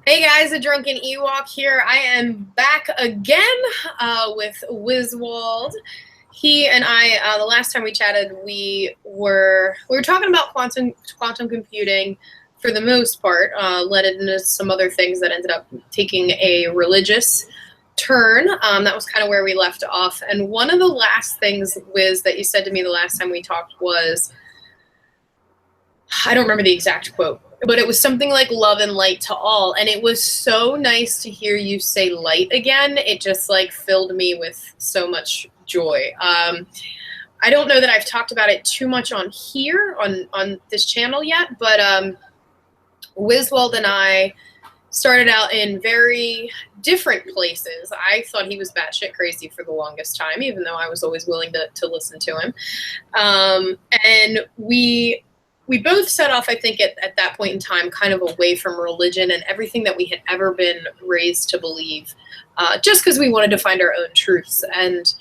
Hey guys, the Drunken Ewok here. I am back again with Wizwald. He and I, the last time we chatted, we were talking about quantum computing for the most part. Led into some other things that ended up taking a religious turn. That was kind of where we left off. And one of the last things, Wiz, that you said to me the last time we talked was, I don't remember the exact quote, but it was something like love and light to all. And it was so nice to hear you say light again. It just like filled me with so much joy. I don't know that I've talked about it too much on here, on this channel yet, but Wizwald and I started out in very different places. I thought he was batshit crazy for the longest time, even though I was always willing to listen to him. And we both set off, I think, at that point in time, kind of away from religion and everything that we had ever been raised to believe, just because we wanted to find our own truths. And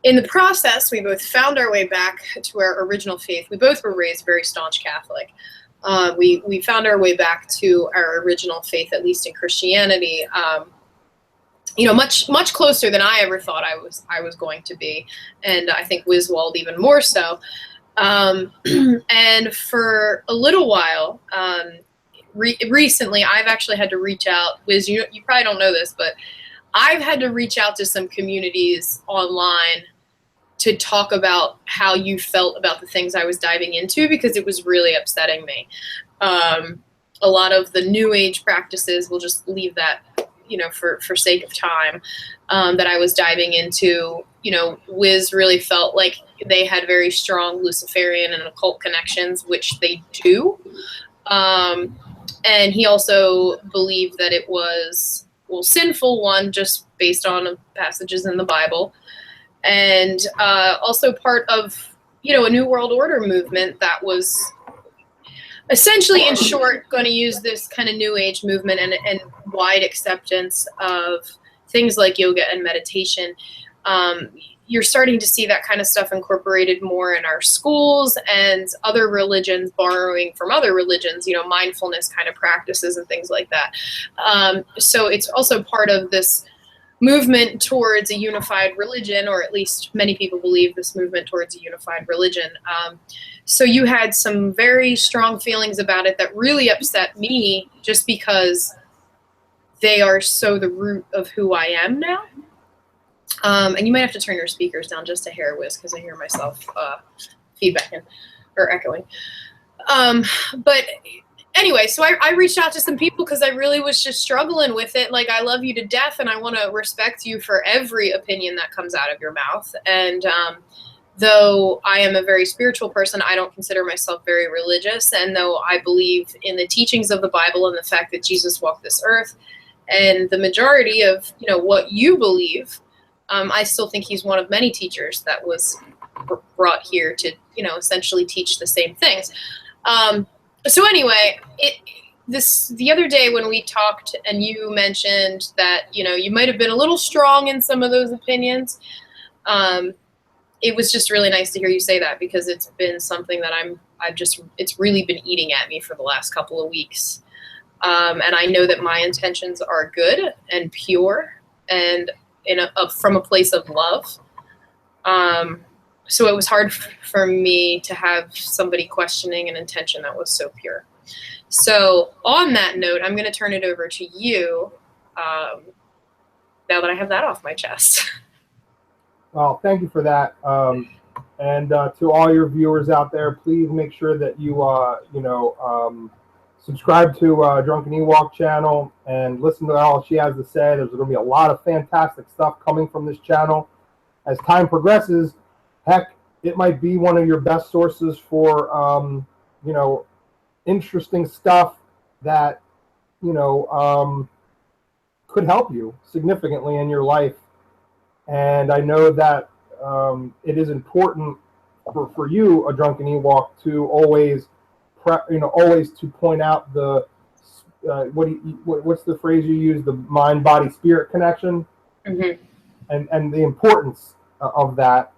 in the process, we both found our way back to our original faith. We both were raised very staunch Catholic. We found our way back to our original faith, at least in Christianity, much closer than I ever thought I was going to be. And I think Wizwald even more so. And for a little while, recently, I've actually had to reach out. Wiz, you probably don't know this, but I've had to reach out to some communities online to talk about how you felt about the things I was diving into, because it was really upsetting me. A lot of the new age practices, we'll just leave that, for sake of time, that I was diving into. Wiz really felt like they had very strong Luciferian and occult connections, which they do. And he also believed that it was, sinful, one, just based on passages in the Bible, and also part of, a New World Order movement that was essentially, in short, going to use this kind of New Age movement and wide acceptance of things like yoga and meditation. You're starting to see that kind of stuff incorporated more in our schools, and other religions borrowing from other religions, mindfulness kind of practices and things like that. So it's also part of this movement towards a unified religion, or at least many people believe this movement towards a unified religion. So you had some very strong feelings about it that really upset me, just because they are so the root of who I am now. And you might have to turn your speakers down just a hair, Wiz, because I hear myself feedbacking or echoing. But anyway, so I reached out to some people because I really was just struggling with it. Like, I love you to death, and I want to respect you for every opinion that comes out of your mouth. And though I am a very spiritual person, I don't consider myself very religious. And though I believe in the teachings of the Bible and the fact that Jesus walked this earth, and the majority of, what you believe, I still think he's one of many teachers that was brought here to, essentially teach the same things. So anyway, the other day when we talked, and you mentioned that, you might have been a little strong in some of those opinions. It was just really nice to hear you say that, because it's been something that it's really been eating at me for the last couple of weeks. And I know that my intentions are good and pure, and from a place of love. So it was hard for me to have somebody questioning an intention that was so pure. So on that note, I'm going to turn it over to you, now that I have that off my chest. Well, thank you for that. And to all your viewers out there, please make sure that you, subscribe to Drunken Ewok channel and listen to all she has to say. There's going to be a lot of fantastic stuff coming from this channel. As time progresses, heck, it might be one of your best sources for, interesting stuff that, could help you significantly in your life. And I know that it is important for you, a Drunken Ewok, to always to point out the what's the phrase you use, the mind, body, spirit connection, and the importance of that.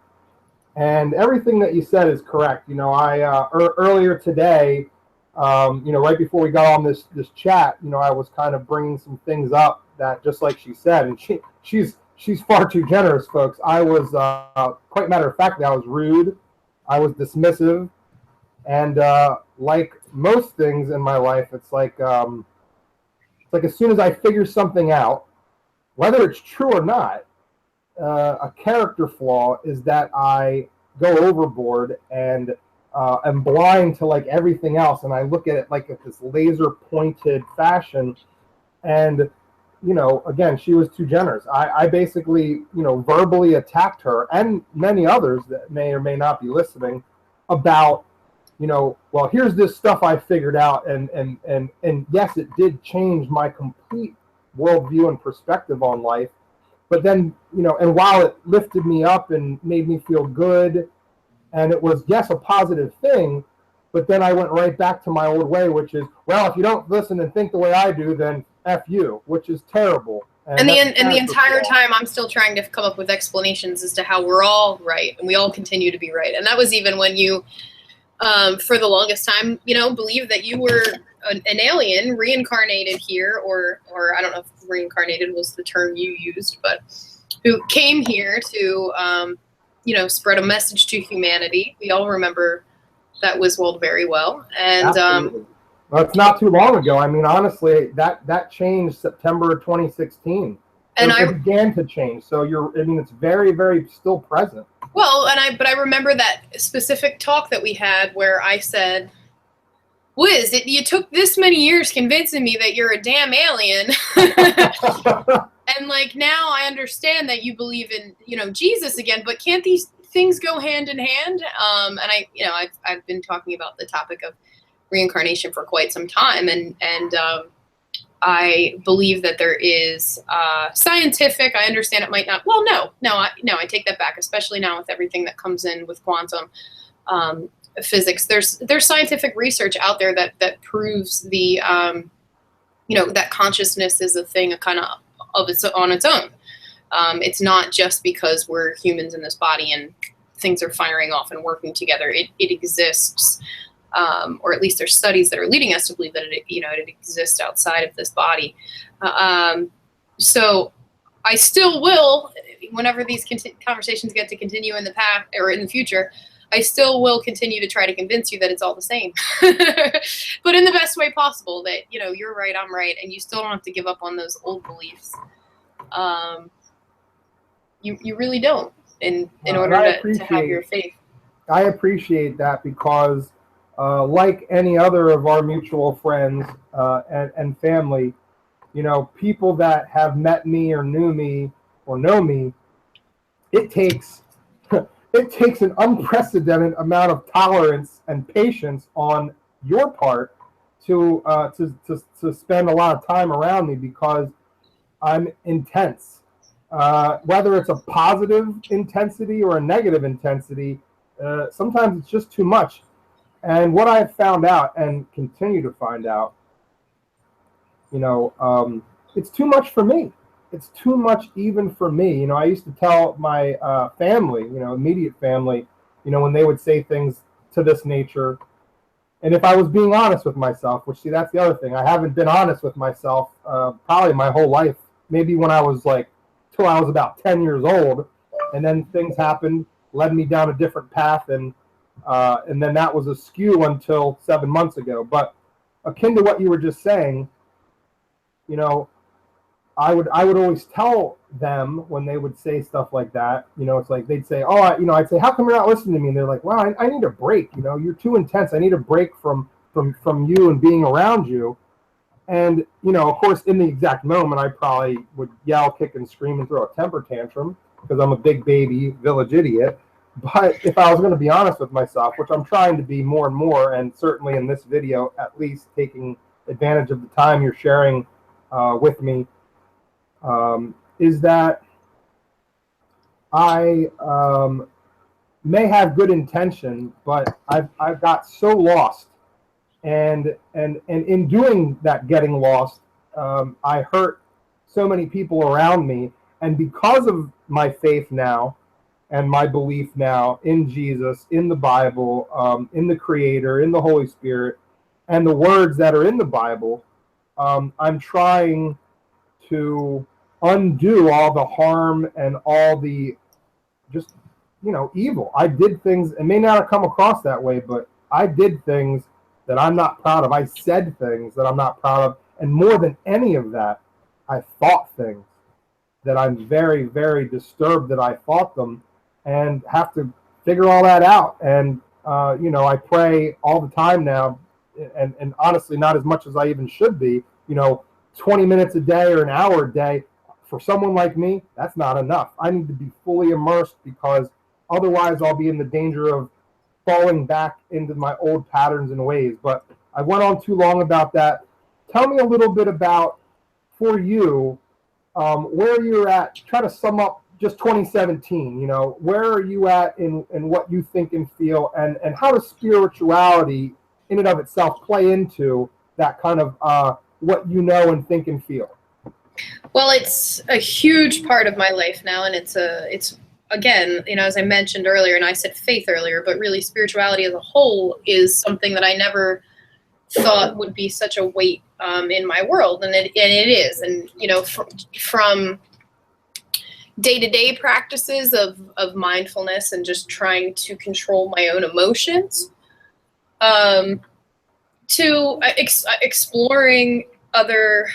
And everything that you said is correct. I earlier today Right before we got on this chat, I was kind of bringing some things up that, just like she said, and she's far too generous, folks. I was quite matter of factly, I was rude, I was dismissive, and like most things in my life, it's like as soon as I figure something out, whether it's true or not, a character flaw is that I go overboard and am blind to like everything else, and I look at it like this laser pointed fashion. And again, she was too generous. I basically verbally attacked her and many others that may or may not be listening about well, here's this stuff I figured out, and yes, it did change my complete worldview and perspective on life. But then, and while it lifted me up and made me feel good, and it was, yes, a positive thing, but then I went right back to my old way, which is, well, if you don't listen and think the way I do, then F you, which is terrible. And the entire time, I'm still trying to come up with explanations as to how we're all right, and we all continue to be right. And that was even when you, for the longest time, believed that you were an alien reincarnated here, or I don't know if reincarnated was the term you used, but who came here to, spread a message to humanity. We all remember that Wizwald very well. And well, it's not too long ago. I mean, honestly, that changed September 2016. And it began to change. So it's very, very still present. Well, but I remember that specific talk that we had where I said, Wiz, you took this many years convincing me that you're a damn alien. And like, now I understand that you believe in, Jesus again, but can't these things go hand in hand? And I've been talking about the topic of reincarnation for quite some time. And I believe that there is scientific. I understand it might not. Well, no, I take that back. Especially now with everything that comes in with quantum physics. There's scientific research out there that proves the that consciousness is a thing, on its own. It's not just because we're humans in this body and things are firing off and working together. It exists. Or at least there's studies that are leading us to believe that it exists outside of this body. So I still will, whenever these conversations get to continue in the past or in the future, I still will continue to try to convince you that it's all the same, but in the best way possible. That you're right, I'm right, and you still don't have to give up on those old beliefs. You really don't, in order to have your faith. I appreciate that because. Like any other of our mutual friends and family, people that have met me or knew me or know me, it takes an unprecedented amount of tolerance and patience on your part to spend a lot of time around me because I'm intense. Whether it's a positive intensity or a negative intensity, sometimes it's just too much. And what I've found out and continue to find out, it's too much for me. It's too much even for me. I used to tell my family, immediate family, when they would say things to this nature. And if I was being honest with myself, which, see, that's the other thing. I haven't been honest with myself probably my whole life. Maybe when I was till I was about 10 years old. And then things happened, led me down a different path, and then that was askew until 7 months ago. But akin to what you were just saying, I would always tell them when they would say stuff like that. It's like they'd say, "Oh, I'd say, how come you're not listening to me?" And they're like, "Well, I need a break. You're too intense. I need a break from you and being around you." And of course, in the exact moment, I probably would yell, kick, and scream and throw a temper tantrum because I'm a big baby village idiot. But if I was going to be honest with myself, which I'm trying to be more and more, and certainly in this video, at least taking advantage of the time you're sharing with me, is that I may have good intention, but I've got so lost, and in doing that, getting lost, I hurt so many people around me, and because of my faith now. And my belief now in Jesus, in the Bible, in the Creator, in the Holy Spirit, and the words that are in the Bible, I'm trying to undo all the harm and all the just, evil. I did things, it may not have come across that way, but I did things that I'm not proud of. I said things that I'm not proud of. And more than any of that, I thought things that I'm very, very disturbed that I thought them, and have to figure all that out. And, I pray all the time now, and honestly, not as much as I even should be, 20 minutes a day or an hour a day. For someone like me, that's not enough. I need to be fully immersed, because otherwise I'll be in the danger of falling back into my old patterns and ways. But I went on too long about that. Tell me a little bit about, for you, where you're at. Try to sum up just 2017. Where are you at in what you think and feel, and how does spirituality in and of itself play into that kind of what you know and think and feel? Well, it's a huge part of my life now, and it's again, as I mentioned earlier, and I said faith earlier, but really spirituality as a whole is something that I never thought would be such a weight in my world, and it is. And from day-to-day practices of mindfulness and just trying to control my own emotions, to exploring other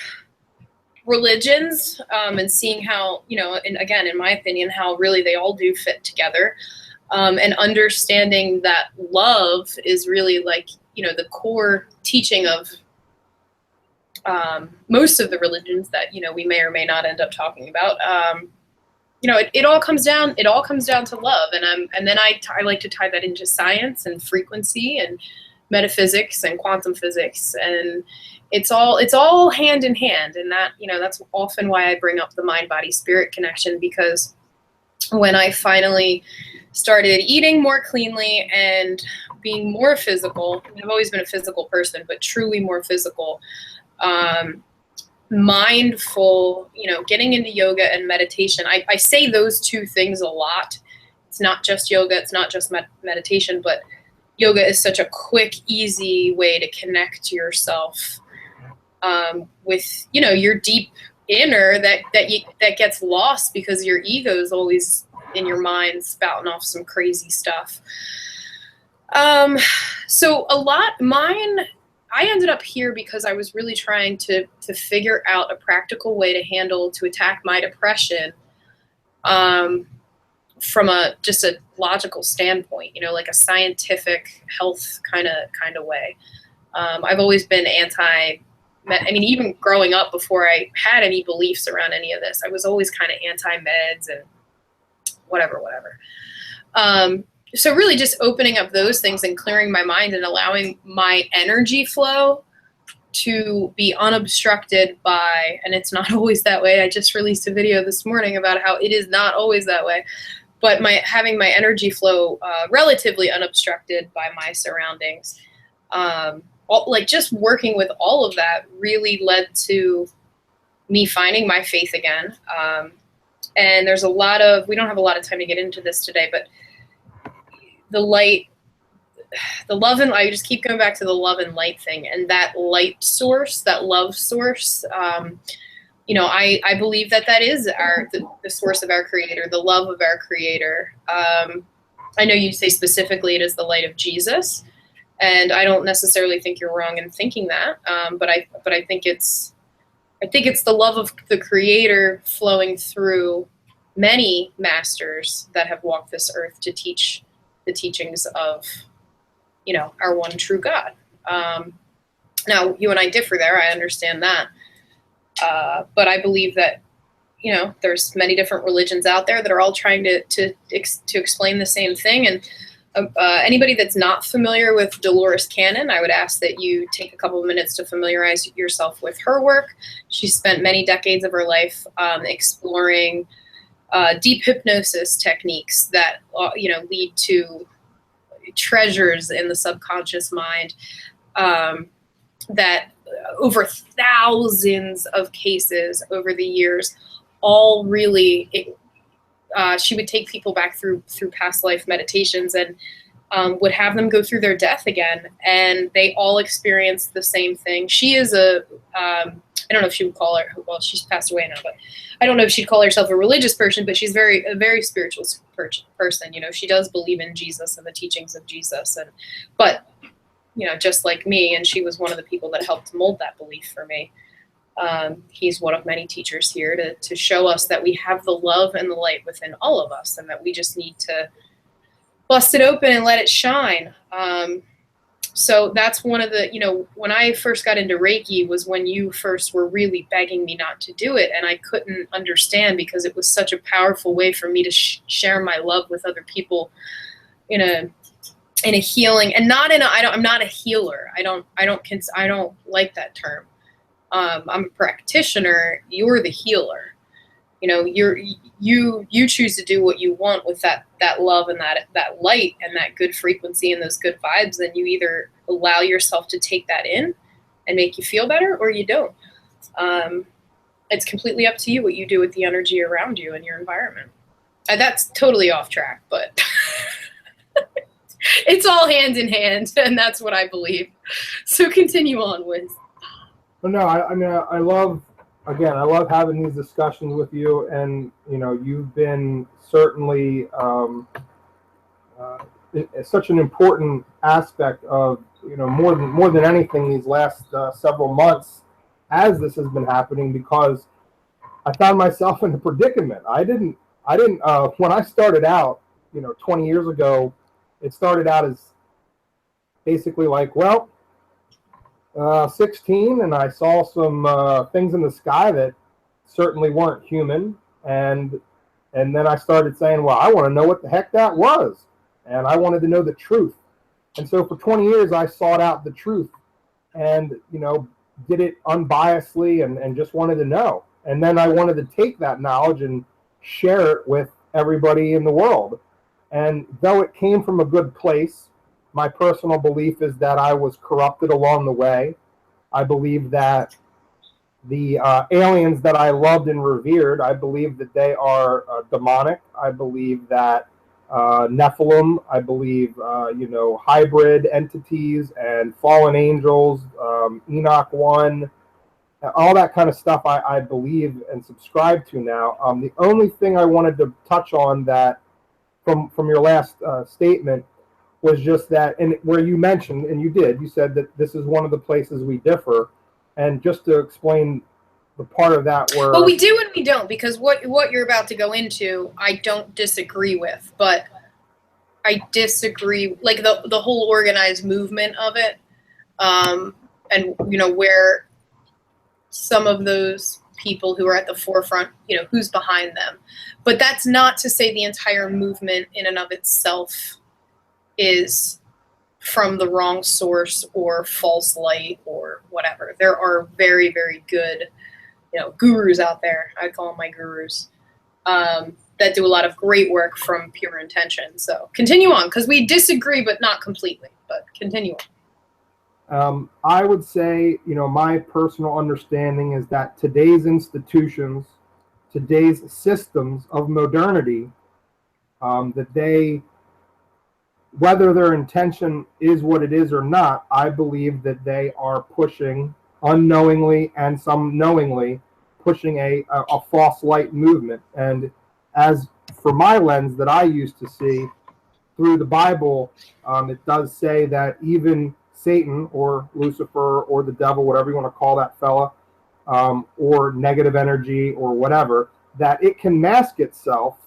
religions, and seeing how, and again, in my opinion, how really they all do fit together, and understanding that love is really like, the core teaching of most of the religions that, we may or may not end up talking about. It all comes down to love. And then I like to tie that into science and frequency and metaphysics and quantum physics, and it's all hand in hand. And that, that's often why I bring up the mind, body, spirit connection, because when I finally started eating more cleanly and being more physical, I've always been a physical person, but truly more physical, mindful, getting into yoga and meditation. I say those two things a lot. It's not just yoga, it's not just meditation, but yoga is such a quick, easy way to connect to yourself, with, your deep inner that gets lost because your ego is always in your mind spouting off some crazy stuff. So I ended up here because I was really trying to figure out a practical way to attack my depression, from just a logical standpoint, like a scientific health kind of way. I've always been even growing up, before I had any beliefs around any of this, I was always kind of anti-meds and whatever. So really just opening up those things and clearing my mind and allowing my energy flow to be unobstructed by, and it's not always that way. I just released a video this morning about how it is not always that way, but having my energy flow relatively unobstructed by my surroundings, just working with all of that really led to me finding my faith again. And there's we don't have a lot of time to get into this today, but the light, the love, and I just keep going back to the love and light thing, and that light source, that love source. I believe that is the source of our creator, the love of our creator. I know you say specifically it is the light of Jesus, and I don't necessarily think you're wrong in thinking that. But I think it's the love of the creator flowing through many masters that have walked this earth to teach the teachings of, our one true God. Now, you and I differ there. I understand that. But I believe that, there's many different religions out there that are all trying to explain the same thing. And anybody that's not familiar with Dolores Cannon, I would ask that you take a couple of minutes to familiarize yourself with her work. She spent many decades of her life exploring deep hypnosis techniques that lead to treasures in the subconscious mind, that over thousands of cases over the years, all really she would take people back through past life meditations and would have them go through their death again, and they all experience the same thing. She is I don't know if she would call her, well, she's passed away now, but I don't know if she'd call herself a religious person, but she's a very spiritual person. She does believe in Jesus and the teachings of Jesus, but just like me, and she was one of the people that helped mold that belief for me. He's one of many teachers here to show us that we have the love and the light within all of us, and that we just need to bust it open and let it shine. So that's one of the, when I first got into Reiki was when you first were really begging me not to do it. And I couldn't understand, because it was such a powerful way for me to share my love with other people in a healing, and not in I'm not a healer. I don't like that term. I'm a practitioner. You're the healer. You choose to do what you want with that love and that light and that good frequency and those good vibes. Then you either allow yourself to take that in and make you feel better, or you don't. It's completely up to you what you do with the energy around you and your environment. That's totally off track, but it's all hand in hand, and that's what I believe. So continue on, Wiz. But no, I love having these discussions with you, and you've been certainly such an important aspect of more than anything these last several months as this has been happening, because I found myself in a predicament. I didn't when I started out 20 years ago, it started out as basically like, well, 16, and I saw some things in the sky that certainly weren't human, and then I started saying, well, I want to know what the heck that was, and I wanted to know the truth. And so for 20 years I sought out the truth, and did it unbiasedly, and just wanted to know. And then I wanted to take that knowledge and share it with everybody in the world. And though it came from a good place, my personal belief is that I was corrupted along the way. I believe that the aliens that I loved and revered, I believe that they are demonic. I believe that Nephilim, I believe, hybrid entities and fallen angels, Enoch 1, all that kind of stuff I believe and subscribe to now. The only thing I wanted to touch on that from your last statement was just that, and where you mentioned, and you said that this is one of the places we differ. And just to explain the part of that where... Well, we do and we don't, because what you're about to go into, I don't disagree with, but I disagree, like the whole organized movement of it, and, where some of those people who are at the forefront, who's behind them. But that's not to say the entire movement in and of itself is from the wrong source or false light or whatever. There are very, very good, gurus out there. I call them my gurus, that do a lot of great work from pure intention. So continue on, because we disagree, but not completely. But continue on. I would say, my personal understanding is that today's institutions, today's systems of modernity, that they, whether their intention is what it is or not, I believe that they are pushing, unknowingly and some knowingly, pushing a false light movement. And as for my lens that I used to see through the Bible, it does say that even Satan or Lucifer or the devil, whatever you want to call that fella, or negative energy or whatever, that it can mask itself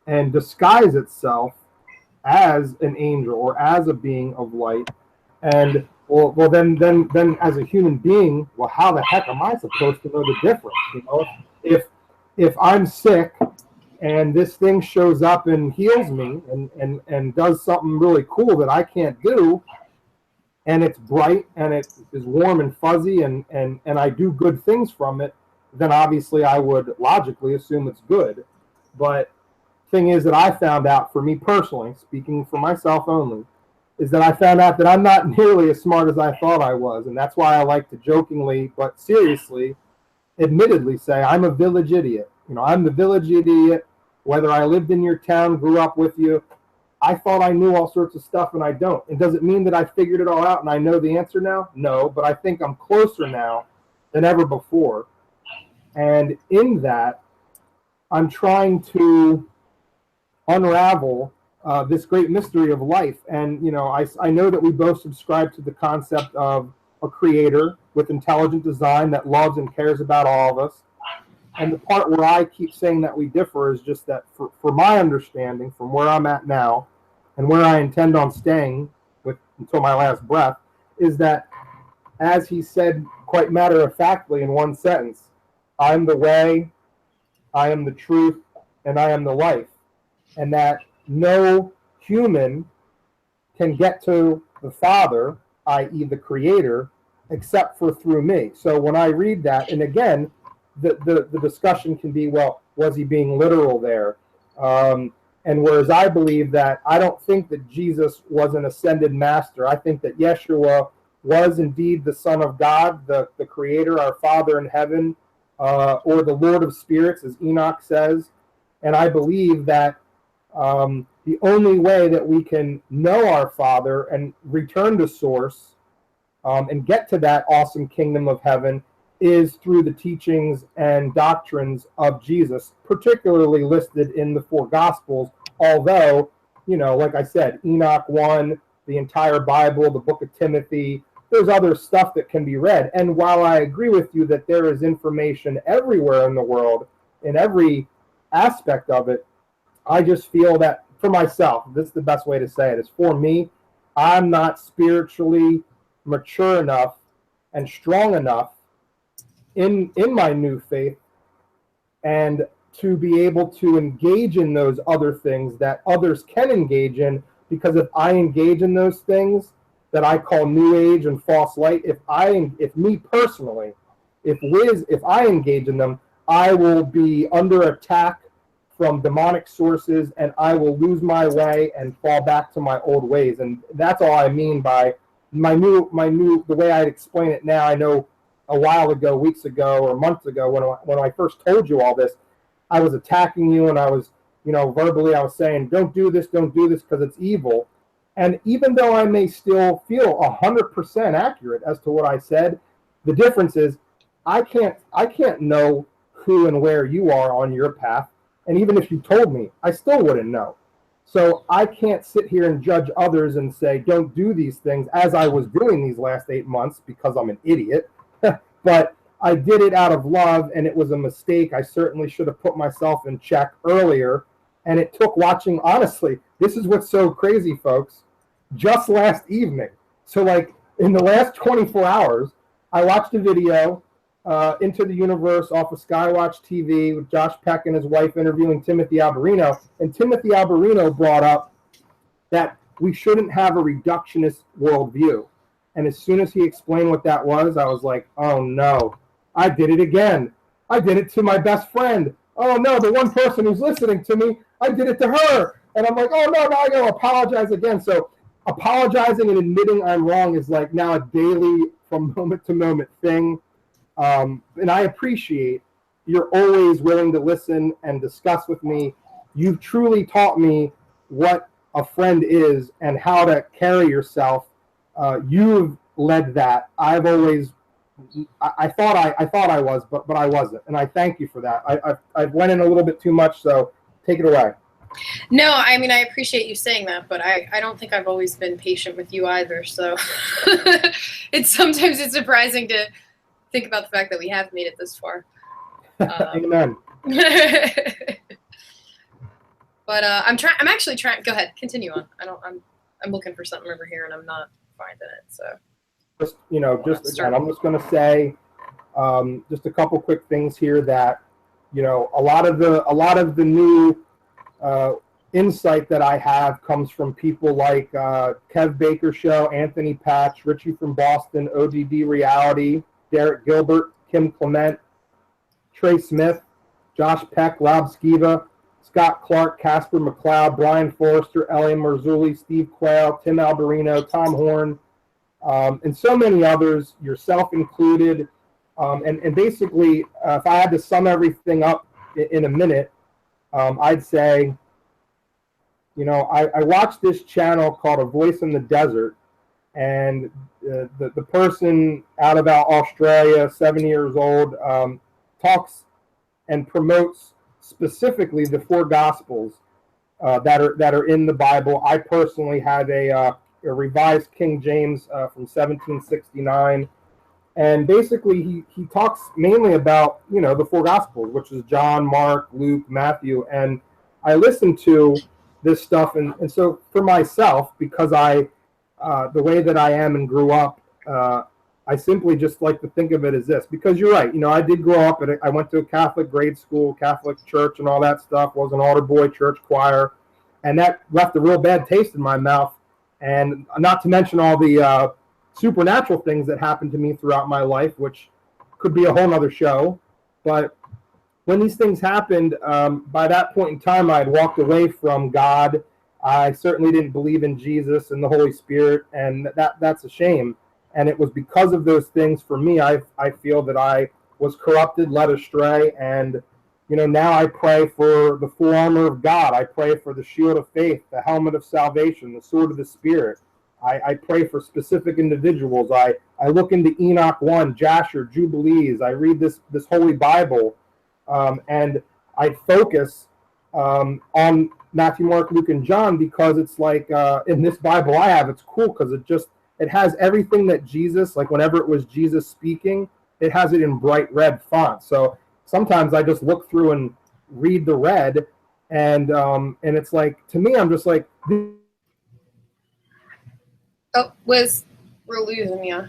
and disguise itself as an angel or as a being of light. And well then as a human being, well, how the heck am I supposed to know the difference? If I'm sick and this thing shows up and heals me and does something really cool that I can't do, and it's bright and it is warm and fuzzy and I do good things from it, then obviously I would logically assume it's good. But thing is that I found out, for me personally, speaking for myself only, is that I found out that I'm not nearly as smart as I thought I was. And that's why I like to jokingly but seriously, admittedly say I'm a village idiot. I'm the village idiot. Whether I lived in your town, grew up with you, I thought I knew all sorts of stuff and I don't. And does it mean that I figured it all out and I know the answer now? No, but I think I'm closer now than ever before. And in that, I'm trying to unravel this great mystery of life. And, you know, I know that we both subscribe to the concept of a creator with intelligent design that loves and cares about all of us. And the part where I keep saying that we differ is just that for my understanding, from where I'm at now and where I intend on staying until my last breath, is that, as he said quite matter-of-factly in one sentence, I'm the way, I am the truth, and I am the life. And that no human can get to the Father, i.e. the Creator, except for through me. So when I read that, and again, the discussion can be, well, was he being literal there? And whereas I believe that, I don't think that Jesus was an ascended master. I think that Yeshua was indeed the Son of God, the Creator, our Father in heaven, or the Lord of Spirits, as Enoch says. And I believe that the only way that we can know our Father and return to Source and get to that awesome kingdom of heaven is through the teachings and doctrines of Jesus, particularly listed in the 4 Gospels. Although, you know, like I said, Enoch 1, the entire Bible, the book of Timothy, there's other stuff that can be read. And while I agree with you that there is information everywhere in the world, in every aspect of it, I just feel that for myself, this is the best way to say it, is for me, I'm not spiritually mature enough and strong enough in my new faith and to be able to engage in those other things that others can engage in, because if I engage in those things that I call new age and false light, if me personally, if I engage in them, I will be under attack from demonic sources and I will lose my way and fall back to my old ways. And that's all I mean by my new the way I explain it now. I know a while ago, weeks ago or months ago, when I first told you all this, I was attacking you and I was, you know, verbally I was saying, don't do this because it's evil. And even though I may still feel 100% accurate as to what I said, the difference is I can't know who and where you are on your path. And even if you told me, I still wouldn't know. So I can't sit here and judge others and say, don't do these things, as I was doing these last 8 months because I'm an idiot. But I did it out of love, and it was a mistake. I certainly should have put myself in check earlier. And it took watching, honestly, this is what's so crazy, folks, just last evening. So like in the last 24 hours, I watched a video, Into the Universe, off of Skywatch TV with Josh Peck and his wife interviewing Timothy Alberino. And Timothy Alberino brought up that we shouldn't have a reductionist worldview. And as soon as he explained what that was, I was like, oh no, I did it again. I did it to my best friend. Oh no, the one person who's listening to me, I did it to her. And I'm like, oh no, now I gotta apologize again. So apologizing and admitting I'm wrong is like now a daily, from moment to moment thing. And I appreciate you're always willing to listen and discuss with me. You've truly taught me what a friend is and how to carry yourself. You've led that. I've always, I thought I was, but I wasn't, and I thank you for that. I went in a little bit too much, so take it away. No, I mean, I appreciate you saying that, but I don't think I've always been patient with you either. So sometimes it's surprising to think about the fact that we have made it this far. Amen. But I'm actually trying. Go ahead, continue on. I'm looking for something over here and I'm not finding it. So just again, I'm just going to say just a couple quick things here that, you know, a lot of the new insight that I have comes from people like Kev Baker Show, Anthony Patch, Richie from Boston, ODD Reality, Derek Gilbert, Kim Clement, Trey Smith, Josh Peck, Rob Skiva, Scott Clark, Casper McLeod, Brian Forrester, Ellie Marzulli, Steve Quayle, Tim Alberino, Tom Horn, and so many others, yourself included. And basically, if I had to sum everything up in a minute, I'd say I watched this channel called A Voice in the Desert, and the person out of Australia, 7 years old, talks and promotes specifically the four Gospels that are in the Bible. I personally have a revised King James from 1769, and basically he talks mainly about the four Gospels, which is John, Mark, Luke, Matthew, and I listened to this stuff, and so for myself, because I the way that I am and grew up, I simply just like to think of it as this, because you're right. I did grow up, I went to a Catholic grade school, Catholic church and all that stuff, was an altar boy, church choir, and that left a real bad taste in my mouth, and not to mention all the supernatural things that happened to me throughout my life, which could be a whole nother show. But when these things happened, by that point in time, I had walked away from God. I certainly didn't believe in Jesus and the Holy Spirit, and that's a shame. And it was because of those things for me, I feel that I was corrupted, led astray, and now I pray for the full armor of God. I pray for the shield of faith, the helmet of salvation, the sword of the Spirit. I pray for specific individuals. I look into Enoch 1, Jasher, Jubilees. I read this Holy Bible, and I focus on Matthew, Mark, Luke, and John, because it's like in this Bible I have, it's cool because it has everything that Jesus, like whenever it was Jesus speaking, it has it in bright red font. So sometimes I just look through and read the red, and it's like, to me, I'm just like, Oh, Wiz, we're losing you.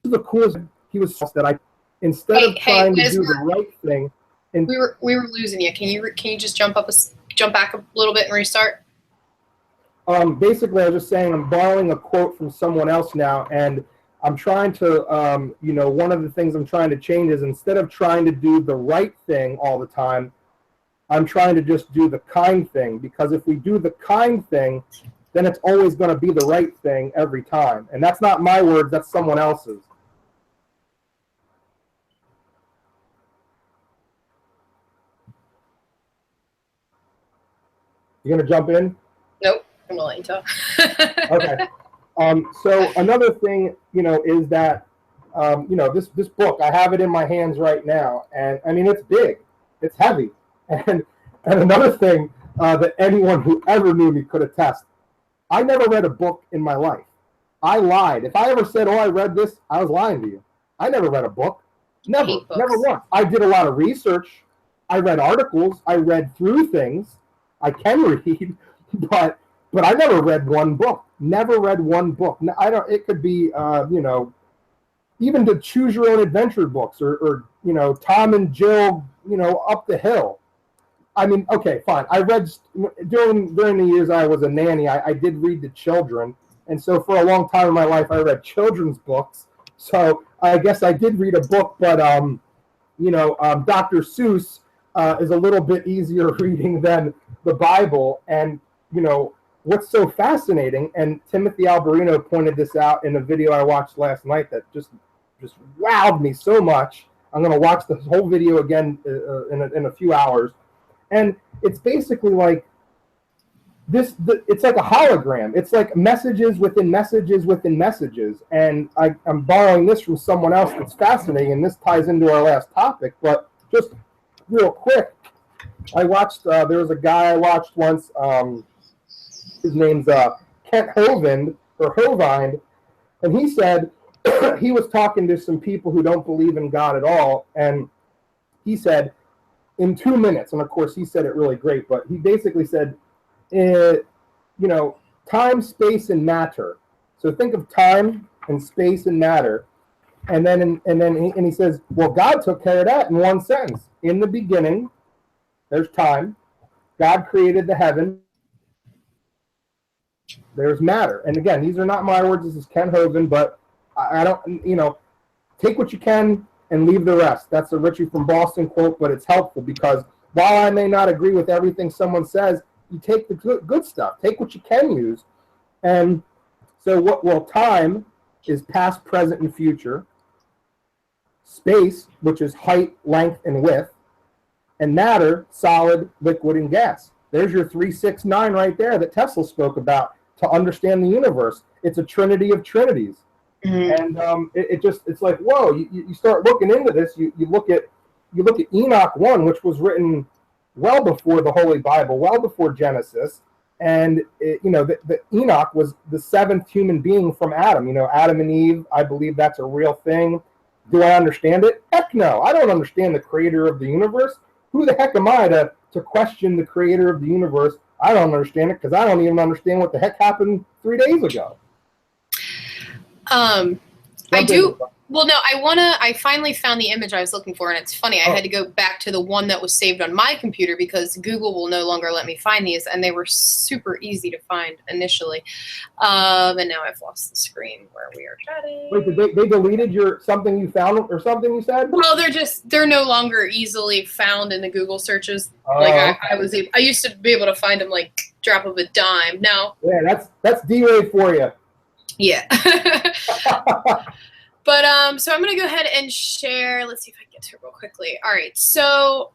this is the coolest. He was that I, instead of trying to do the right thing. We were losing you. Can you just jump back a little bit and restart? Basically, I was just saying I'm borrowing a quote from someone else now, and I'm trying to, one of the things I'm trying to change is, instead of trying to do the right thing all the time, I'm trying to just do the kind thing, because if we do the kind thing, then it's always going to be the right thing every time. And that's not my words, that's someone else's. You going to jump in? Nope, I'm going to let you talk. Okay. So another thing, is that, this book, I have it in my hands right now, and I mean, it's big, it's heavy. And another thing that anyone who ever knew me could attest, I never read a book in my life. I lied. If I ever said, I read this, I was lying to you. I never read a book. Never once. I did a lot of research. I read articles. I read through things. I can read, but I never read one book. Never read one book. It could be, even the Choose Your Own Adventure books, or Tom and Jill, Up the Hill. I mean, okay, fine. I read during the years I was a nanny. I did read to children, and so for a long time in my life, I read children's books. So I guess I did read a book, but Dr. Seuss is a little bit easier reading than the Bible. And what's so fascinating, and Timothy Alberino pointed this out in a video I watched last night that just wowed me so much. I'm going to watch the whole video again in a few hours. And it's basically like it's like a hologram. It's like messages within messages within messages. And I'm borrowing this from someone else that's fascinating, and this ties into our last topic. But just real quick, I watched, there was a guy I watched once, his name's Kent Hovind, and he said, he was talking to some people who don't believe in God at all, and he said, in 2 minutes, and of course he said it really great, but he basically said, time, space, and matter. So think of time and space and matter, and then he says, well, God took care of that in one sentence. In the beginning, there's time. God created the heaven. There's matter. And again, these are not my words. This is Ken Hovind, but I don't, take what you can and leave the rest. That's a Richie from Boston quote, but it's helpful because while I may not agree with everything someone says, you take the good stuff. Take what you can use. And so time is past, present, and future. Space, which is height, length, and width. and matter, solid, liquid, and gas. There's your 369 right there that Tesla spoke about to understand the universe. It's a trinity of trinities. And it's like, whoa, you start looking into this. You look at Enoch 1, which was written well before the Holy Bible, well before Genesis. And the Enoch was the seventh human being from Adam. Adam and Eve. I believe that's a real thing. Do I understand it? Heck no. I don't understand the creator of the universe. Who the heck am I to question the creator of the universe? I don't understand it because I don't even understand what the heck happened 3 days ago. I do. Well, no, I finally found the image I was looking for, and it's funny. I had to go back to the one that was saved on my computer because Google will no longer let me find these, and they were super easy to find initially. And now I've lost the screen where we are chatting. Wait, they deleted something you found or something you said? Well, they're no longer easily found in the Google searches. I used to be able to find them like drop of a dime. Now, yeah, that's D-Wave for you. Yeah. But so I'm going to go ahead and share. Let's see if I can get to it real quickly. All right. So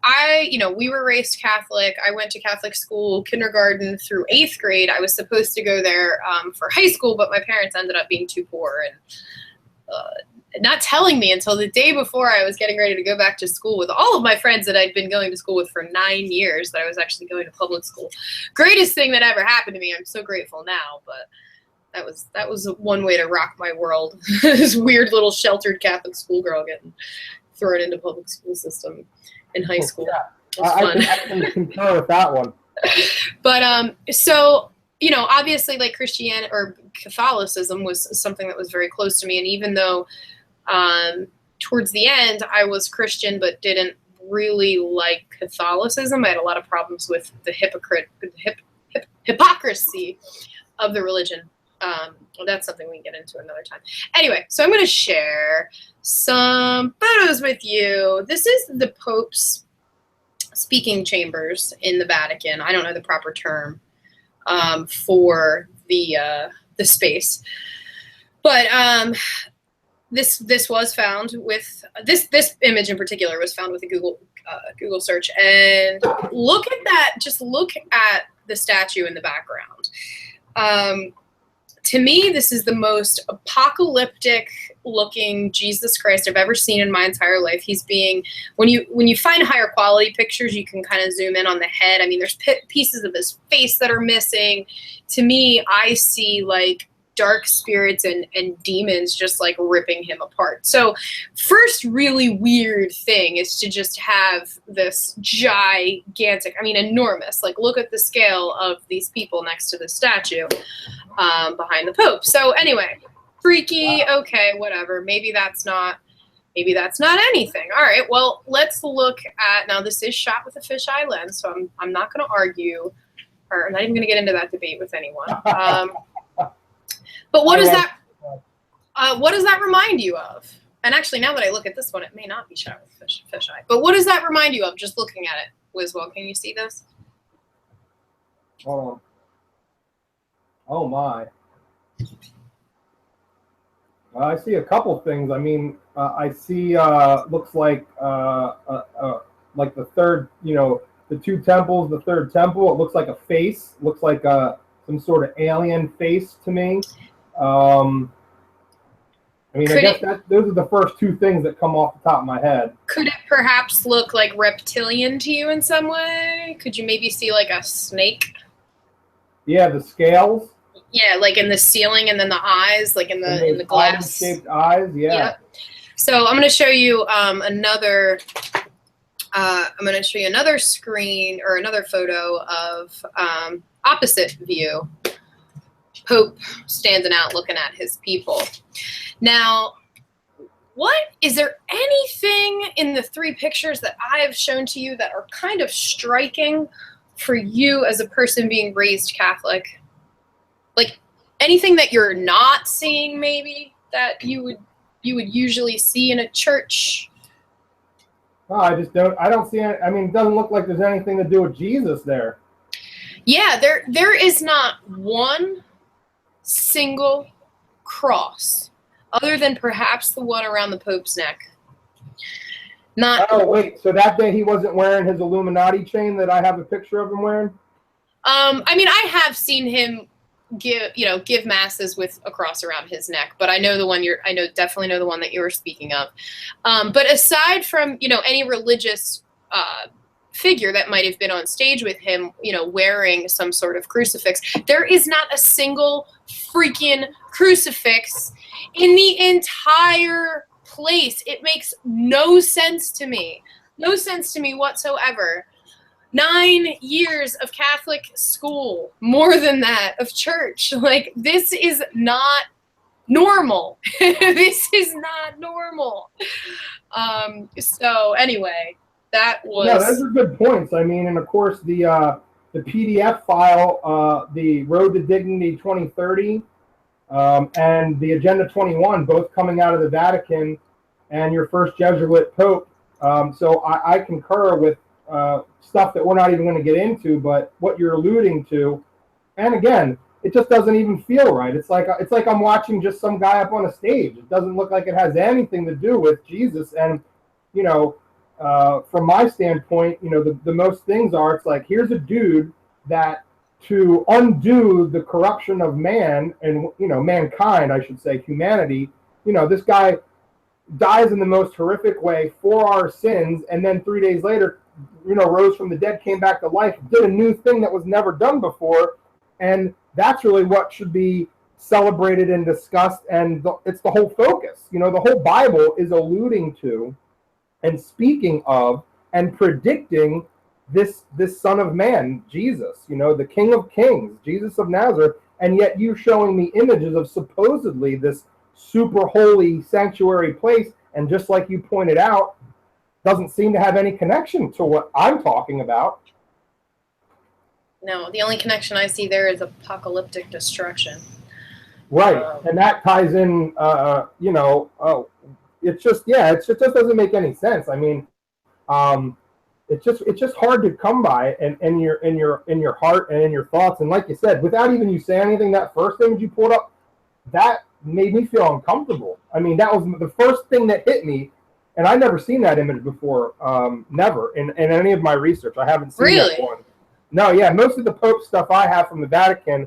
we were raised Catholic. I went to Catholic school, kindergarten through 8th grade. I was supposed to go there for high school, but my parents ended up being too poor and not telling me until the day before I was getting ready to go back to school with all of my friends that I'd been going to school with for 9 years, that I was actually going to public school. Greatest thing that ever happened to me. I'm so grateful now, but that was one way to rock my world. This weird little sheltered Catholic schoolgirl getting thrown into public school system in high school. Yeah. I can concur with that one. But so obviously, like Christianity or Catholicism was something that was very close to me, and even though towards the end I was Christian but didn't really like Catholicism, I had a lot of problems with the hypocrisy of the religion. That's something we can get into another time. Anyway, so I'm going to share some photos with you. This is the Pope's speaking chambers in the Vatican. I don't know the proper term for the space, but this was found with this image in particular was found with a Google search. And look at that! Just look at the statue in the background. To me, this is the most apocalyptic looking Jesus Christ I've ever seen in my entire life. He's being, when you find higher quality pictures, you can kind of zoom in on the head. I mean, there's pieces of his face that are missing. To me, I see like dark spirits and demons just like ripping him apart. So first really weird thing is to just have this gigantic, enormous, like look at the scale of these people next to the statue behind the Pope. So anyway, freaky, okay, whatever. Maybe that's not anything. All right, well, let's look at, now this is shot with a fisheye lens, so I'm not going to argue, or I'm not even going to get into that debate with anyone. But what does that remind you of? And actually, now that I look at this one, it may not be shot with fisheye. But what does that remind you of, just looking at it? Wizwald, can you see this? Hold on. Oh, my. I see a couple things. I see, looks like the third, the two temples, the third temple. It looks like a face. Looks like some sort of alien face to me. I guess those are the first two things that come off the top of my head. Could it perhaps look like reptilian to you in some way? Could you maybe see like a snake? Yeah, the scales. Yeah, like in the ceiling, and then the eyes, like in the glass shaped eyes. Yeah. Yep. So I'm going to show you another. I'm going to show you another screen or another photo of opposite view. Pope standing out looking at his people. Now, is there anything in the three pictures that I have shown to you that are kind of striking for you as a person being raised Catholic? Like anything that you're not seeing, maybe, that you would usually see in a church? Oh, I don't see it. It doesn't look like there's anything to do with Jesus there. Yeah, there is not one single cross, other than perhaps the one around the Pope's neck. Not. Oh wait, so that day he wasn't wearing his Illuminati chain that I have a picture of him wearing? I mean, I have seen him give masses with a cross around his neck, but I know definitely know the one that you were speaking of. But aside from, any religious figure that might have been on stage with him, wearing some sort of crucifix, there is not a single freaking crucifix in the entire place. It makes no sense to me. No sense to me whatsoever. 9 years of Catholic school, more than that, of church. Like, this is not normal. This is not normal. So anyway, that was... No, those are good points. I mean, and of course the PDF file, the Road to Dignity 2030, and the Agenda 21, both coming out of the Vatican, and your first Jesuit Pope. So I concur with stuff that we're not even going to get into, but what you're alluding to, and again, it just doesn't even feel right. It's like I'm watching just some guy up on a stage. It doesn't look like it has anything to do with Jesus. And from my standpoint, the most things are, it's like, here's a dude that, to undo the corruption of man and mankind, I should say, humanity, this guy dies in the most horrific way for our sins, and then 3 days later, rose from the dead, came back to life, did a new thing that was never done before. And that's really what should be celebrated and discussed. And it's the whole focus. The whole Bible is alluding to and speaking of and predicting this Son of Man, Jesus, the King of Kings, Jesus of Nazareth. And yet you showing me images of supposedly this super holy sanctuary place. And just like you pointed out, doesn't seem to have any connection to what I'm talking about. No, the only connection I see there is apocalyptic destruction. Right, and that ties in, it just doesn't make any sense. I mean, it's just hard to come by, and in your heart and in your thoughts. And like you said, without even you saying anything, that first image you pulled up, that made me feel uncomfortable. I mean, that was the first thing that hit me. And I've never seen that image before, never, in any of my research. I haven't seen that one. No, yeah, most of the Pope stuff I have from the Vatican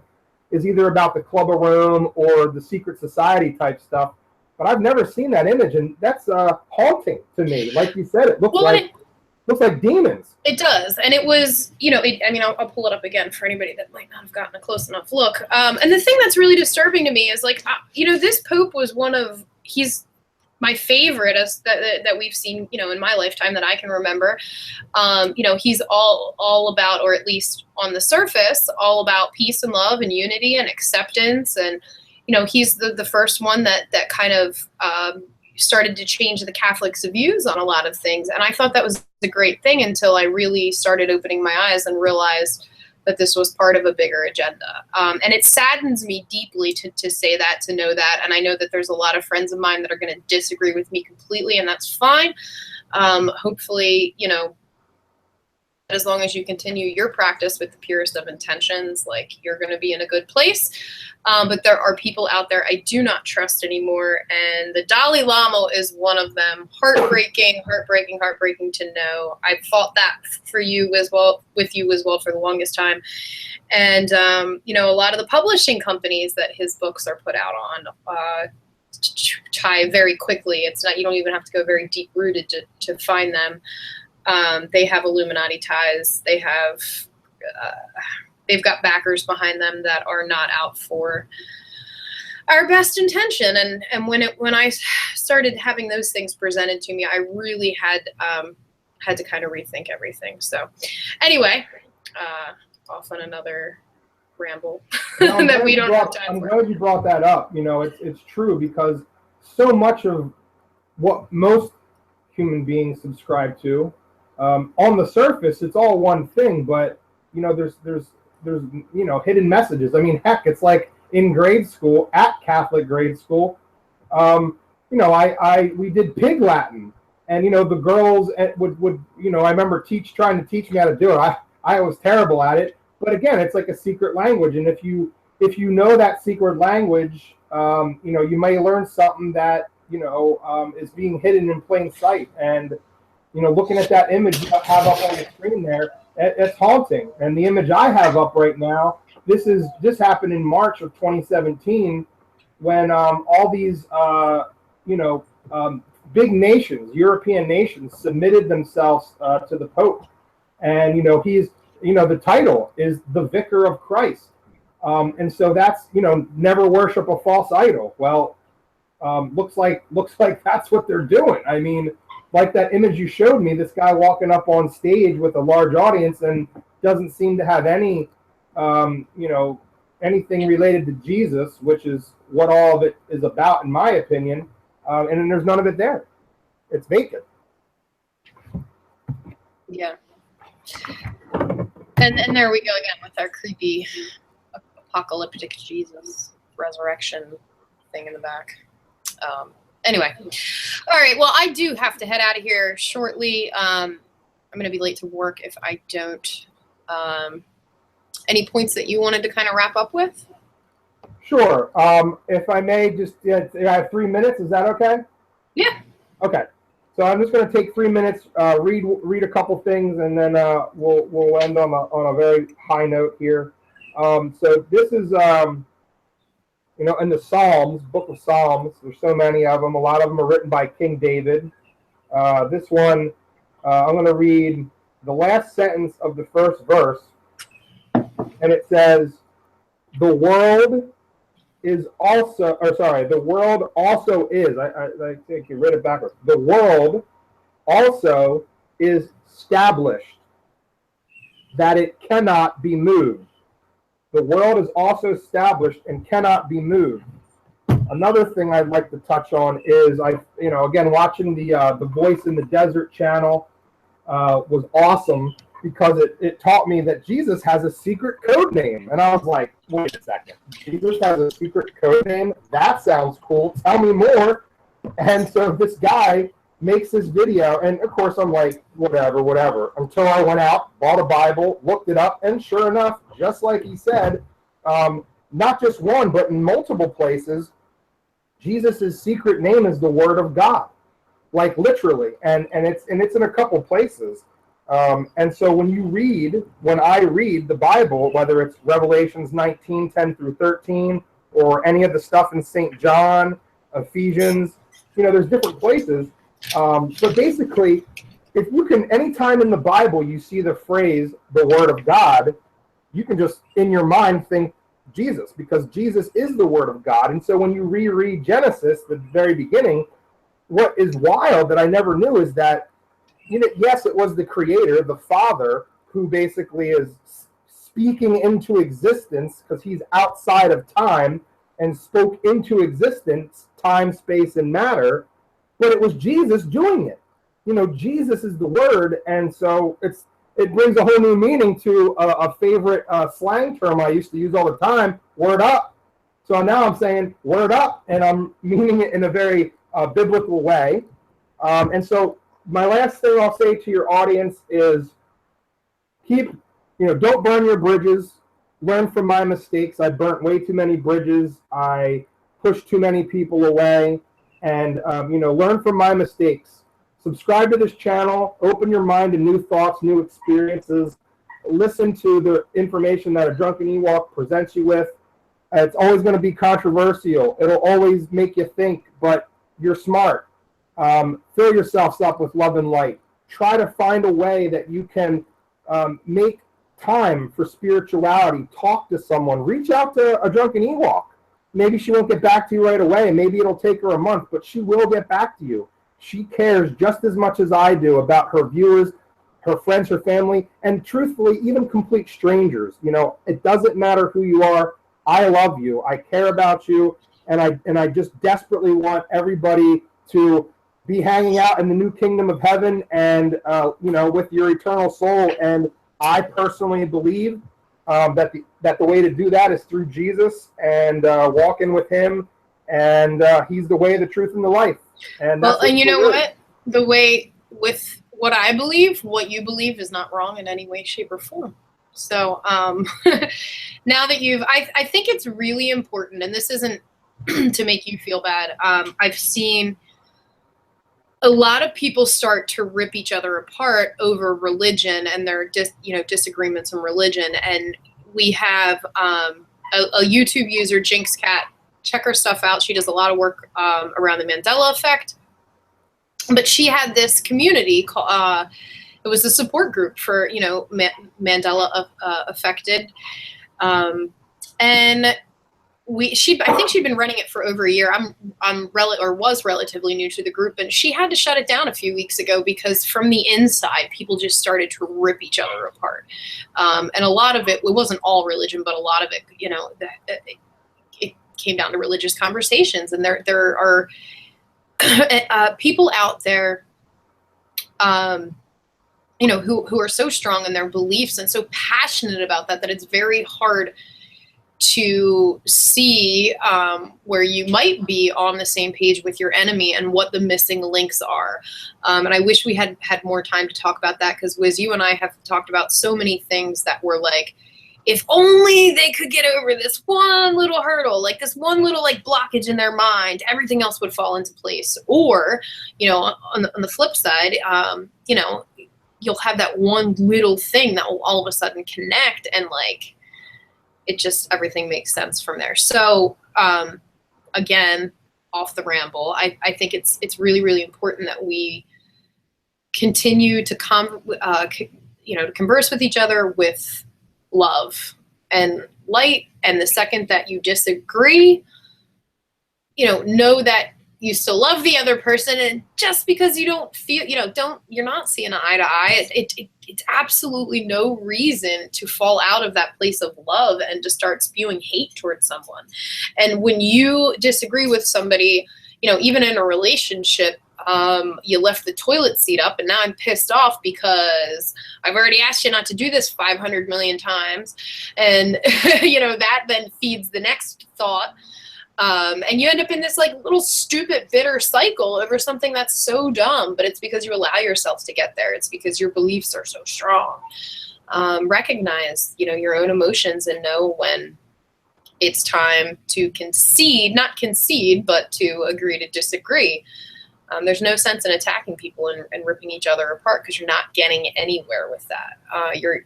is either about the Club of Rome or the secret society type stuff, but I've never seen that image, and that's haunting to me. Like you said, it looks like demons. It does, and it was, I'll pull it up again for anybody that might not have gotten a close enough look. And the thing that's really disturbing to me is, like, this Pope was he's my favorite that we've seen, in my lifetime that I can remember. He's all about, or at least on the surface, all about peace and love and unity and acceptance. And, he's the first one that kind of started to change the Catholics' views on a lot of things. And I thought that was a great thing until I really started opening my eyes and realized that this was part of a bigger agenda. And it saddens me deeply to say that, to know that. And I know that there's a lot of friends of mine that are going to disagree with me completely, and that's fine. Hopefully, as long as you continue your practice with the purest of intentions, like, you're going to be in a good place. But there are people out there I do not trust anymore, and the Dalai Lama is one of them. Heartbreaking to know. I fought that for you, Wizwald, for the longest time. And, a lot of the publishing companies that his books are put out on tie very quickly. It's not, you don't even have to go very deep rooted to find them. They have Illuminati ties. They have, they've got backers behind them that are not out for our best intention. And when I started having those things presented to me, I really had to kind of rethink everything. So anyway, off on another ramble that we don't have time for. I'm glad you brought that up. It's true, because so much of what most human beings subscribe to, on the surface, it's all one thing, but there's hidden messages. I mean, heck, it's like in grade school, at Catholic grade school, we did Pig Latin, and the girls would I remember trying to teach me how to do it. I was terrible at it, but again, it's like a secret language, and if you know that secret language, you may learn something that is being hidden in plain sight. And looking at that image you have up on the screen there, it's haunting. And the image I have up right now, this happened in March of 2017, when all these big nations, European nations, submitted themselves to the Pope. And he's the title is the Vicar of Christ. And so that's never worship a false idol. Well, looks like that's what they're doing. I mean, like that image you showed me, this guy walking up on stage with a large audience and doesn't seem to have any anything related to Jesus, which is what all of it is about, in my opinion. And then there's none of it there. It's vacant. Yeah. And there we go again with our creepy apocalyptic Jesus resurrection thing in the back. Anyway. All right. Well, I do have to head out of here shortly. I'm going to be late to work if I don't. Any points that you wanted to kind of wrap up with? Sure. If I may, just I have 3 minutes. Is that okay? Yeah. Okay. So I'm just going to take 3 minutes, read a couple things, and then we'll end on a very high note here. So this is in the Psalms, Book of Psalms. There's so many of them. A lot of them are written by King David. This one, I'm going to read the last sentence of the first verse, and it says, "The world is also," or sorry, "the world also is." I think you read it backwards. "The world also is established, that it cannot be moved." The world is also established and cannot be moved. Another thing I'd like to touch on is again, watching the Voice in the Desert channel was awesome, because it taught me that Jesus has a secret code name. And I was like, wait a second, Jesus has a secret code name? That sounds cool. Tell me more. And so this guy makes this video, and of course I'm like, whatever, until I went out, bought a Bible, looked it up, and sure enough, just like he said, not just one, but in multiple places, Jesus' secret name is the Word of God, like literally, and it's in a couple places. And so when I read the Bible, whether it's Revelations 19:10 through 13, or any of the stuff in St. John, Ephesians, there's different places. But basically, if you can, anytime in the Bible you see the phrase, the Word of God, you can just, in your mind, think Jesus, because Jesus is the Word of God. And so when you reread Genesis, the very beginning, what is wild that I never knew is that, yes, it was the Creator, the Father, who basically is speaking into existence, because he's outside of time, and spoke into existence time, space, and matter. But it was Jesus doing it. Jesus is the Word, and so it brings a whole new meaning to a favorite slang term I used to use all the time, word up. So now I'm saying word up, and I'm meaning it in a very biblical way. And so my last thing I'll say to your audience is don't burn your bridges. Learn from my mistakes. I burnt way too many bridges. I pushed too many people away. And, learn from my mistakes. Subscribe to this channel. Open your mind to new thoughts, new experiences. Listen to the information that A Drunken Ewok presents you with. It's always going to be controversial. It'll always make you think, but you're smart. Fill yourselves up with love and light. Try to find a way that you can make time for spirituality. Talk to someone. Reach out to A Drunken Ewok. Maybe she won't get back to you right away. Maybe it'll take her a month, but she will get back to you. She cares just as much as I do about her viewers, her friends, her family, and truthfully, even complete strangers. It doesn't matter who you are. I love you. I care about you, and I just desperately want everybody to be hanging out in the new kingdom of heaven, and with your eternal soul. And I personally believe that the way to do that is through Jesus, and walking with him, and he's the way, the truth, and the life. And you know what? The way, with what I believe, what you believe is not wrong in any way, shape, or form. So now that I think it's really important, and this isn't to make you feel bad. I've seen a lot of people start to rip each other apart over religion and their disagreements in religion. And we have a YouTube user, Jinx Cat. Check her stuff out. She does a lot of work around the Mandela effect. But she had this community called, it was a support group for, Mandela affected. And I think she'd been running it for over a year. Was relatively new to the group, and she had to shut it down a few weeks ago because from the inside, people just started to rip each other apart. And a lot of it wasn't all religion, but a lot of it, it came down to religious conversations. And there are people out there, who are so strong in their beliefs and so passionate about that it's very hard to see where you might be on the same page with your enemy and what the missing links are. And I wish we had more time to talk about that, because Wiz, you and I have talked about so many things that were like, if only they could get over this one little hurdle, like this one little blockage in their mind, everything else would fall into place. Or, on the flip side, you'll have that one little thing that will all of a sudden connect, and it just, everything makes sense from there. So again, off the ramble, I think it's really, really important that we continue to converse with each other with love and light. And the second that you disagree, know that you still love the other person, and just because you don't feel, you're not seeing eye to eye, it's absolutely no reason to fall out of that place of love and to start spewing hate towards someone. And when you disagree with somebody, even in a relationship, you left the toilet seat up and now I'm pissed off because I've already asked you not to do this 500 million times. And, that then feeds the next thought. And you end up in this little stupid bitter cycle over something that's so dumb, but it's because you allow yourself to get there. It's because your beliefs are so strong. Recognize, your own emotions and know when it's time to not concede, but to agree to disagree. There's no sense in attacking people and ripping each other apart, because you're not getting anywhere with that. You're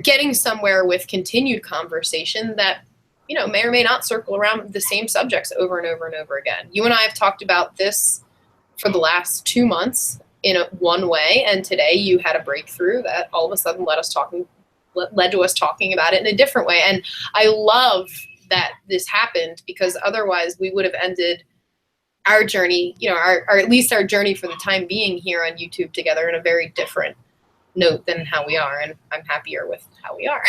getting somewhere with continued conversation that, may or may not circle around the same subjects over and over and over again. You and I have talked about this for the last 2 months in one way, and today you had a breakthrough that all of a sudden led to us talking about it in a different way. And I love that this happened, because otherwise we would have ended our journey, or at least our journey for the time being here on YouTube together, in a very different note than how we are. And I'm happier with how we are.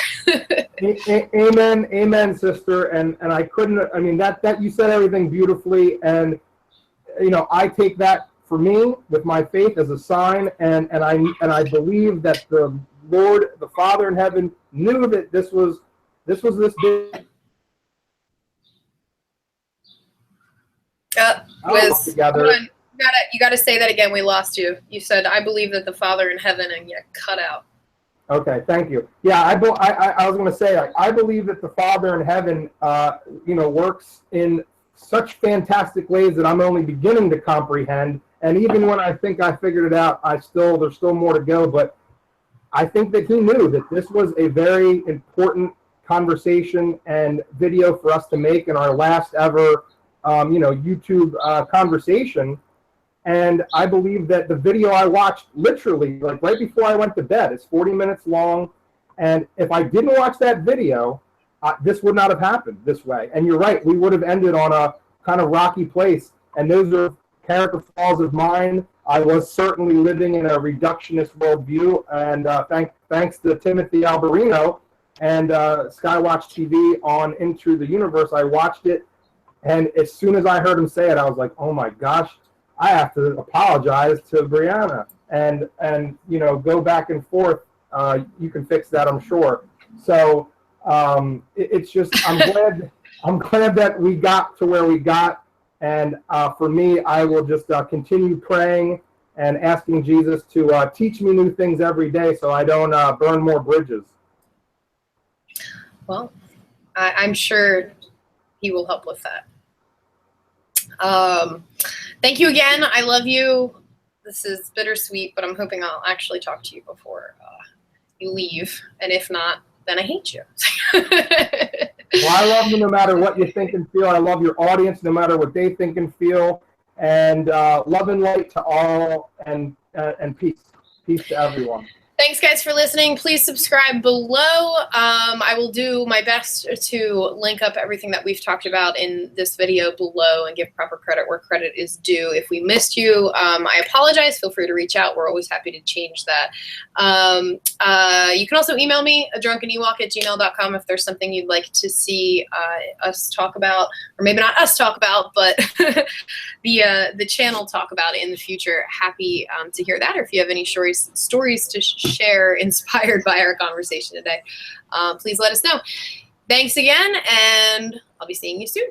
Amen, sister. And I couldn't, that you said everything beautifully. And, I take that for me with my faith as a sign. And I believe that the Lord, the Father in heaven, knew that this was this big. Wiz, together. You got to say that again. We lost you. You said, I believe that the Father in heaven, and you cut out. Okay, thank you. Yeah, I was going to say, I believe that the Father in heaven, works in such fantastic ways that I'm only beginning to comprehend. And even when I think I figured it out, there's still more to go. But I think that he knew that this was a very important conversation and video for us to make in our last ever, YouTube conversation. And I believe that the video I watched literally right before I went to bed, it's 40 minutes long. And if I didn't watch that video, this would not have happened this way. And you're right, we would have ended on a kind of rocky place. And those are character flaws of mine. I was certainly living in a reductionist worldview. And thanks to Timothy Alberino and Skywatch TV on Into the Universe, I watched it. And as soon as I heard him say it, I was like, oh my gosh, I have to apologize to Brianna and go back and forth. You can fix that, I'm sure. So it's just, I'm glad that we got to where we got. And for me, I will just continue praying and asking Jesus to teach me new things every day, so I don't burn more bridges. Well, I'm sure he will help with that. Thank you again. I love you. This is bittersweet, but I'm hoping I'll actually talk to you before you leave. And if not, then I hate you. Well, I love you no matter what you think and feel. I love your audience no matter what they think and feel. And love and light to all, and peace. Peace to everyone. Thanks, guys, for listening. Please subscribe below. I will do my best to link up everything that we've talked about in this video below and give proper credit where credit is due. If we missed you, I apologize. Feel free to reach out. We're always happy to change that. You can also email me, ADrunkenEwok@gmail.com, if there's something you'd like to see us talk about, or maybe not us talk about, but the channel talk about in the future. Happy to hear that. Or if you have any stories to share inspired by our conversation today, please let us know. Thanks again, and I'll be seeing you soon.